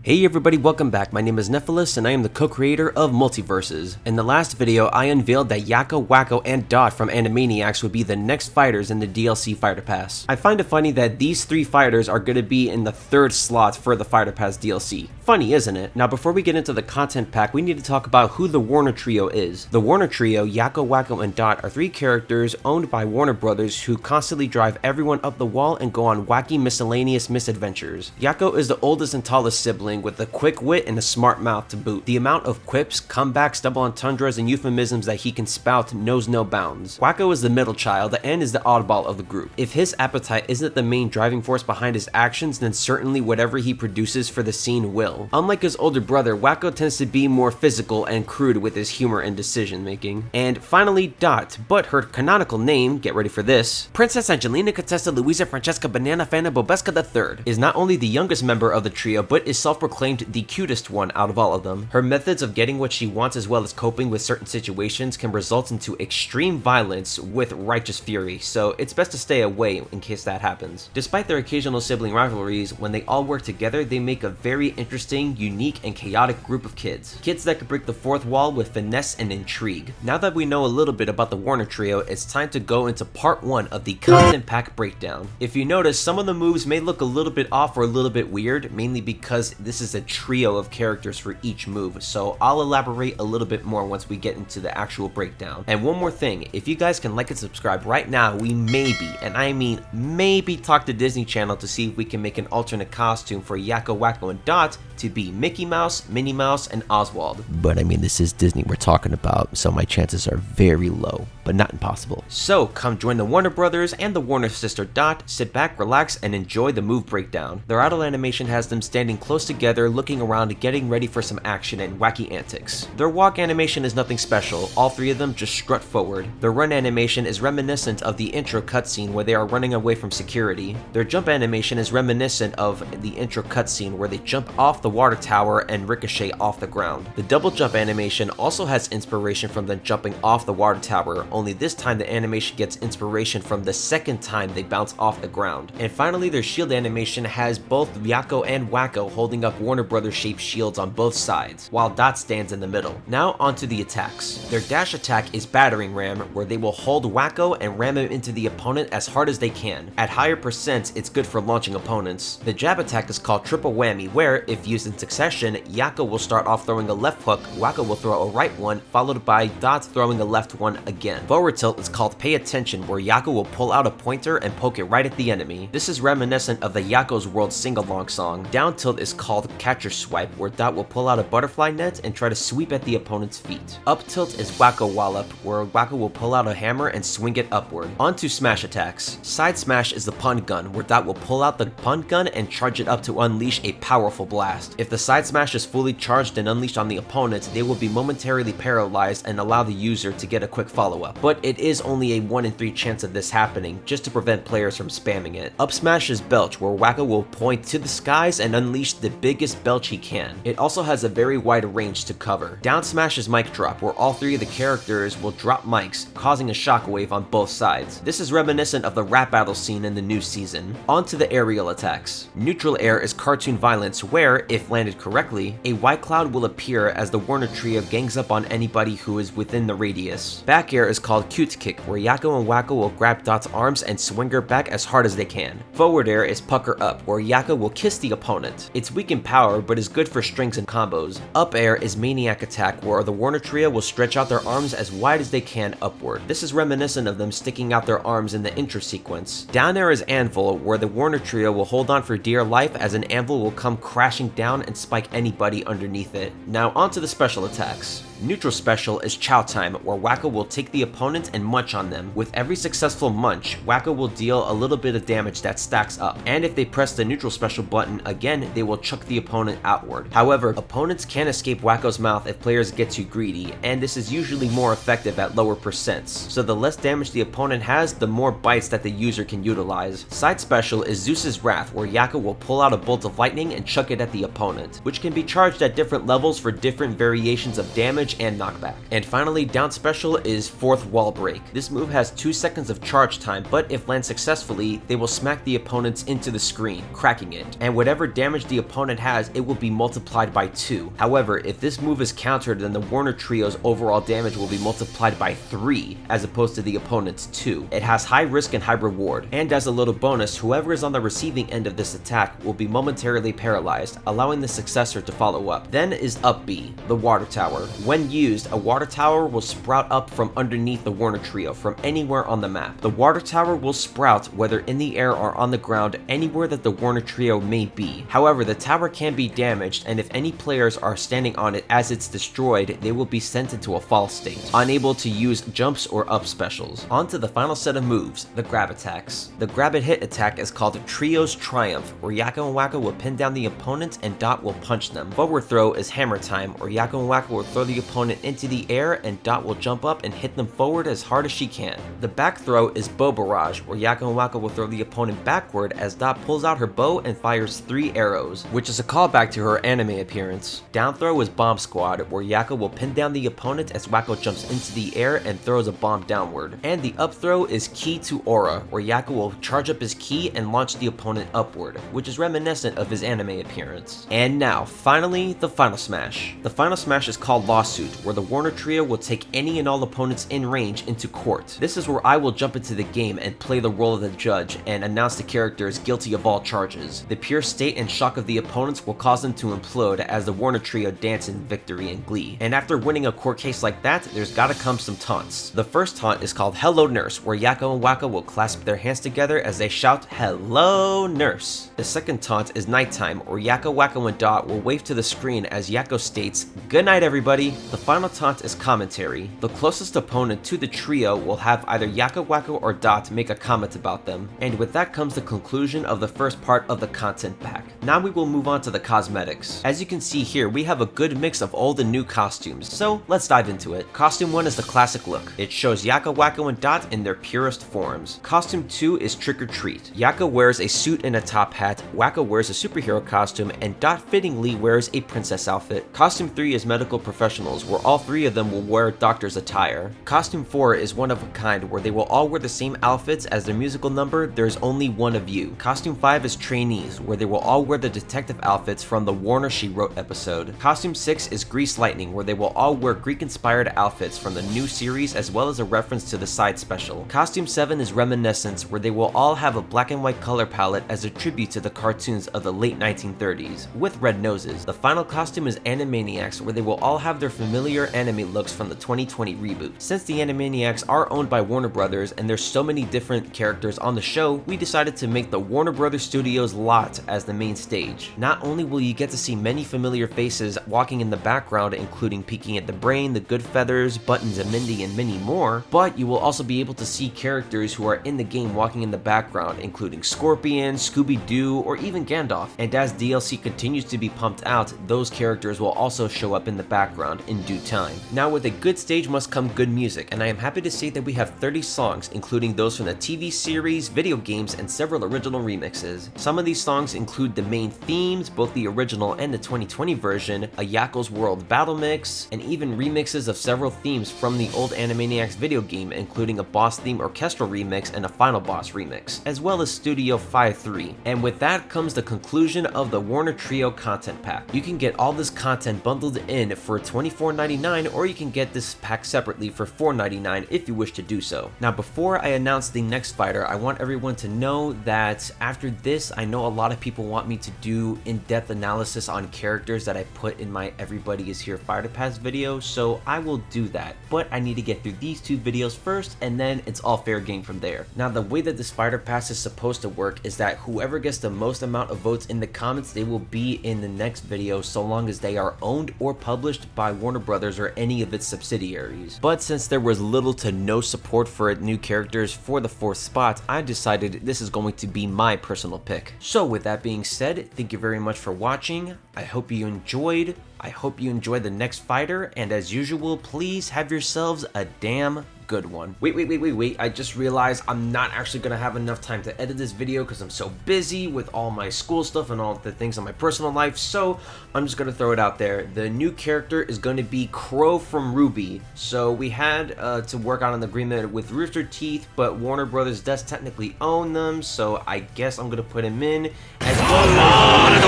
Hey everybody, welcome back. My name is Nephaleus and I am the co-creator of Multiversus. In the last video, I unveiled that Yakko, Wakko, and Dot from Animaniacs would be the next fighters in the DLC Fighter Pass. I find it funny that these three fighters are going to be in the third slot for the Fighter Pass DLC. Funny, isn't it? Now before we get into the content pack, we need to talk about who the Warner Trio is. The Warner Trio, Yakko, Wakko, and Dot are three characters owned by Warner Brothers who constantly drive everyone up the wall and go on wacky miscellaneous misadventures. Yakko is the oldest and tallest sibling with a quick wit and a smart mouth to boot. The amount of quips, comebacks, double entendres, and euphemisms that he can spout knows no bounds. Wakko is the middle child and is the oddball of the group. If his appetite isn't the main driving force behind his actions, then certainly whatever he produces for the scene will. Unlike his older brother, Wakko tends to be more physical and crude with his humor and decision making. And finally, Dot, but her canonical name, get ready for this, Princess Angelina Contessa Luisa Francesca Banana Fana Bobesca III, is not only the youngest member of the trio, but is self-proclaimed the cutest one out of all of them. Her methods of getting what she wants as well as coping with certain situations can result into extreme violence with righteous fury, so it's best to stay away in case that happens. Despite their occasional sibling rivalries, when they all work together, they make a very interesting, unique, and chaotic group of kids. Kids that can break the fourth wall with finesse and intrigue. Now that we know a little bit about the Warner Trio, it's time to go into part 1 of the content pack breakdown. If you notice, some of the moves may look a little bit off or a little bit weird, mainly because this is a trio of characters for each move, so I'll elaborate a little bit more once we get into the actual breakdown. And one more thing, if you guys can like and subscribe right now, we maybe, and I mean maybe, talk to Disney Channel to see if we can make an alternate costume for Yakko, Wakko, and Dot to be Mickey Mouse, Minnie Mouse, and Oswald. But I mean, this is Disney we're talking about, so my chances are very low, but not impossible. So come join the Warner Brothers and the Warner sister Dot, sit back, relax, and enjoy the move breakdown. Their idle animation has them standing close together, looking around, getting ready for some action and wacky antics. Their walk animation is nothing special, all three of them just strut forward. Their run animation is reminiscent of the intro cutscene where they are running away from security. Their jump animation is reminiscent of the intro cutscene where they jump off the water tower and ricochet off the ground. The double jump animation also has inspiration from them jumping off the water tower, only this time the animation gets inspiration from the second time they bounce off the ground. And finally, their shield animation has both Yakko and Wakko holding up Warner Brothers shaped shields on both sides, while Dot stands in the middle. Now onto the attacks. Their dash attack is Battering Ram, where they will hold Wakko and ram him into the opponent as hard as they can. At higher percents, it's good for launching opponents. The jab attack is called Triple Whammy, where, if used in succession, Yakko will start off throwing a left hook, Wakko will throw a right one, followed by Dot throwing a left one again. Forward tilt is called Pay Attention, where Yakko will pull out a pointer and poke it right at the enemy. This is reminiscent of the Yakko's World sing-along song. Down tilt is called Catcher Swipe, where Dot will pull out a butterfly net and try to sweep at the opponent's feet. Up tilt is Wakko Wallop, where Wakko will pull out a hammer and swing it upward. On to smash attacks. Side smash is the pun gun, where Dot will pull out the pun gun and charge it up to unleash a powerful blast. If the side smash is fully charged and unleashed on the opponent, they will be momentarily paralyzed and allow the user to get a quick follow-up. But it is only a 1 in 3 chance of this happening, just to prevent players from spamming it. Up smash is Belch, where Wakko will point to the skies and unleash the biggest belch he can. It also has a very wide range to cover. Down smash is Mic Drop, where all three of the characters will drop mics, causing a shockwave on both sides. This is reminiscent of the rap battle scene in the new season. On to the aerial attacks. Neutral air is Cartoon Violence, where, if landed correctly, a white cloud will appear as the Warner Trio gangs up on anybody who is within the radius. Back air is called Cute Kick, where Yakko and Wakko will grab Dot's arms and swing her back as hard as they can. Forward air is Pucker Up, where Yakko will kiss the opponent. It's weak in power, but is good for strings and combos. Up air is Maniac Attack, where the Warner Trio will stretch out their arms as wide as they can upward. This is reminiscent of them sticking out their arms in the intro sequence. Down air is Anvil, where the Warner Trio will hold on for dear life as an anvil will come crashing down and spike anybody underneath it. Now onto the special attacks. Neutral special is Chow Time, where Wakko will take the opponent and munch on them. With every successful munch, Wakko will deal a little bit of damage that stacks up, and if they press the neutral special button again, they will chuck the opponent outward. However, opponents can escape Wakko's mouth if players get too greedy, and this is usually more effective at lower percents, so the less damage the opponent has, the more bites that the user can utilize. Side special is Zeus's Wrath, where Yakko will pull out a bolt of lightning and chuck it at the opponent, which can be charged at different levels for different variations of damage and knockback. And finally, down special is Fourth 4th wall break. This move has 2 seconds of charge time, but if landed successfully, they will smack the opponents into the screen, cracking it, and whatever damage the opponent has, it will be multiplied by 2. However, if this move is countered, then the Warner Trio's overall damage will be multiplied by 3, as opposed to the opponent's 2. It has high risk and high reward, and as a little bonus, whoever is on the receiving end of this attack will be momentarily paralyzed, allowing the successor to follow up. Then is up B, the water tower. When used, a water tower will sprout up from underneath the Warner Trio from anywhere on the map. The water tower will sprout whether in the air or on the ground anywhere that the Warner Trio may be. However, the tower can be damaged, and if any players are standing on it as it's destroyed, they will be sent into a fall state, unable to use jumps or up specials. On to the final set of moves, the grab attacks. The grab and hit attack is called Trio's Triumph, where Yakko and Wakko will pin down the opponent and Dot will punch them. Forward throw is Hammer Time, where Yakko and Wakko will throw the opponent into the air and Dot will jump up and hit them forward as hard as she can. The back throw is Bow Barrage, where Yakko and Wakko will throw the opponent backward as Dot pulls out her bow and fires 3 arrows, which is a callback to her anime appearance. Down throw is Bomb Squad, where Yakko will pin down the opponent as Wakko jumps into the air and throws a bomb downward. And the up throw is Key to Aura, where Yakko will charge up his ki and launch the opponent upward, which is reminiscent of his anime appearance. And now, finally, the final smash. The final smash is called Lawsuit, where the Warner Trio will take any and all opponents in range into court. This is where I will jump into the game and play the role of the judge and announce the character is guilty of all charges. The pure state and shock of the opponents will cause them to implode as the Warner Trio dance in victory and glee. And after winning a court case like that, there's gotta come some taunts. The first taunt is called Hello Nurse, where Yakko and Wakko will clasp their hands together as they shout, "Hello Nurse." The second taunt is Nighttime, where Yakko, Wakko, and Dot will wave to the screen as Yakko states, "Good night, everybody." The final taunt is Commentary. The closest opponent to the trio will have either Yakko, Wakko, or Dot make a comment about them. And with that comes the conclusion of the first part of the content pack. Now we will move on to the cosmetics. As you can see here, we have a good mix of old and new costumes, so let's dive into it. Costume 1 is the classic look. It shows Yakko, Wakko, and Dot in their purest forms. Costume 2 is Trick or Treat. Yakko wears a suit and a top hat, Wakko wears a superhero costume, and Dot fittingly wears a princess outfit. Costume 3 is Medical Professionals, where all 3 of them will wear doctor's attire. Costume 4 is One of a Kind, where they will all wear the same outfits as their musical number, There's Only One of You. Costume 5 is Trainees, where they will all wear the detective outfits from the Warner She Wrote episode. Costume 6 is Grease Lightning, where they will all wear Greek-inspired outfits from the new series as well as a reference to the side special. Costume 7 is Reminiscence, where they will all have a black and white color palette as a tribute to the cartoons of the late 1930s, with red noses. The final costume is Animaniacs, where they will all have their familiar anime looks from the 2020 reboot. Since the Animaniacs are owned by Warner Brothers and there's so many different characters on the show, we decided to make the Warner Brothers Studios lot as the main stage. Not only will you get to see many familiar faces walking in the background, including Peeking at the Brain, the Good Feathers, Buttons and Mindy, and many more, but you will also be able to see characters who are in the game walking in the background, including Scorpion, Scooby-Doo, or even Gandalf. And as DLC continues to be pumped out, those characters will also show up in the background in due time. Now, with a good stage must come good music, and I am happy to say that we have 30 songs, including those from the TV series, video games, and several original remixes. Some of these songs include the main themes, both the original and the 2020 version, a Yakko's World battle mix, and even remixes of several themes from the old Animaniacs video game, including a boss theme orchestral remix and a final boss remix, as well as Studio 5.3. And with that comes the conclusion of the Warner Trio content pack. You can get all this content bundled in for $24.99, or you can get this pack separately for $4.99 if you wish to do so. Now, before I announce the next fighter, I want everyone to know that after this, I know a lot of people want me to do in-depth analysis on characters that I put in my Everybody Is Here Fighter Pass video, so I will do that. But I need to get through these 2 videos first, and then it's all fair game from there. Now, the way that this Fighter Pass is supposed to work is that whoever gets the most amount of votes in the comments, they will be in the next video so long as they are owned or published by Warner Brothers or any of its subsidiaries. But since there was little to no support for new characters for the 4th spot, I decided this is going to be my personal pick. So with that being said, thank you very much for watching. I hope you enjoyed. I hope you enjoyed the next fighter, and as usual, please have yourselves a damn good one. Wait, I just realized I'm not actually gonna have enough time to edit this video because I'm so busy with all my school stuff and all the things in my personal life, so I'm just gonna throw it out there. The new character is gonna be Crow from Ruby. So we had to work out an agreement with Rooster Teeth, but Warner Brothers does technically own them, so I guess I'm gonna put him in as well as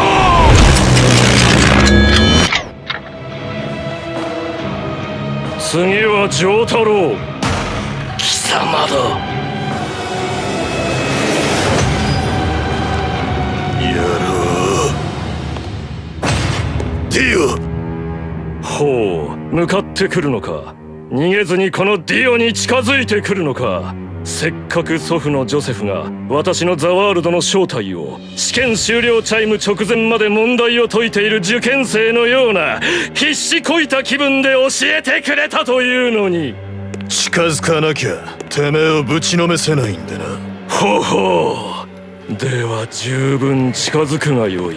次は丈太郎貴様だやろうディオほう向かってくるのか逃げずにこのディオに近づいてくるのかせっかく祖父のジョセフが私のザワールドの正体を試験終了チャイム直前まで問題を解いている受験生のような必死こいた気分で教えてくれたというのに近づかなきゃてめえをぶちのめせないんでなほほうでは十分近づくがよい